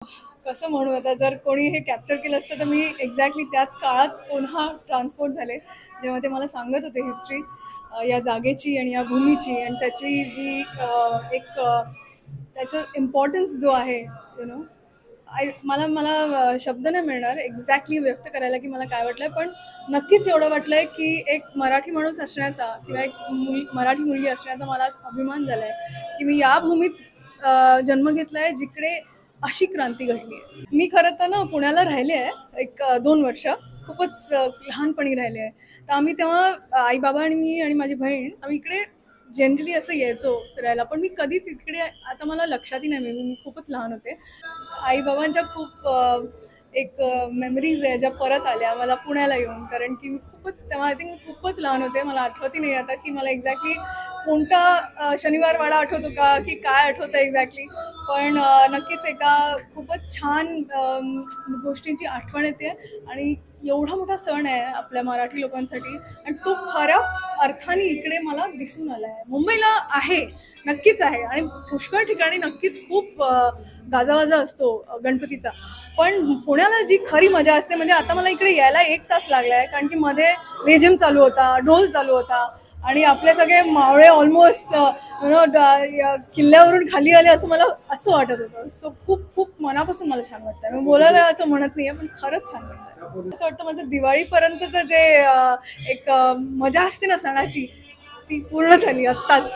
कसं म्हणू आता, जर कोणी हे कॅप्चर केलं असतं तर मी एक्झॅक्टली त्याच काळात पुन्हा ट्रान्सपोर्ट झाले, जेव्हा ते मला सांगत होते हिस्ट्री या जागेची आणि या भूमीची आणि त्याची जी एक त्याचा इम्पॉर्टन्स जो आहे नो मला मला शब्द नाही मिळणार एक्झॅक्टली व्यक्त करायला की मला काय वाटलंय, पण नक्कीच एवढं वाटलंय की एक मराठी माणूस असण्याचा किंवा एक मराठी मुलगी असण्याचा मला आज अभिमान झालाय की मी या भूमीत जन्म घेतलाय जिकडे अशी क्रांती घडली आहे. मी खरं तर ना पुण्याला राहिले आहे एक 2 वर्ष, खूपच लहानपणी राहिले आहे. तर आम्ही तेव्हा आई बाबा आणि मी आणि माझी बहीण आम्ही इकडे जनरली असं यायचो फिरायला, पण मी कधीच इकडे आता मला लक्षातही नाही, मी खूपच लहान होते. आई बाबांच्या खूप एक मेमरीज आहे ज्या परत आल्या मला पुण्याला येऊन, कारण की मी खूपच तेव्हा आय थिंक मी खूपच लहान होते. मला आठवतही नाही आता की मला एक्झॅक्टली कोणता शनिवार वाडा आठवतो का की काय आठवतं एक्झॅक्टली, पण नक्कीच एका खूपच छान गोष्टींची आठवण येते. आणि एवढा मोठा सण आहे आपल्या मराठी लोकांसाठी आणि तो खऱ्या अर्थाने इकडे मला दिसून आला आहे. मुंबईला आहे, नक्कीच आहे आणि पुष्कळ ठिकाणी नक्कीच खूप गाजावाजा असतो गणपतीचा, पण पुण्याला जी खरी मजा असते म्हणजे आता मला इकडे यायला 1 तास लागला आहे, कारण की मध्ये लेझिम चालू होता, ढोल चालू होता आणि आपले सगळे मावळे ऑलमोस्ट किल्ल्यावरून खाली आले असं मला असं वाटत होतं. सो खूप खूप मनापासून मला छान वाटतं. मी बोलायला असं म्हणत नाहीये, पण खरंच छान वाटतं. असं वाटतं माझं दिवाळीपर्यंतचं जे एक मजा असते ना सणाची, ती पूर्ण झाली आत्ताच.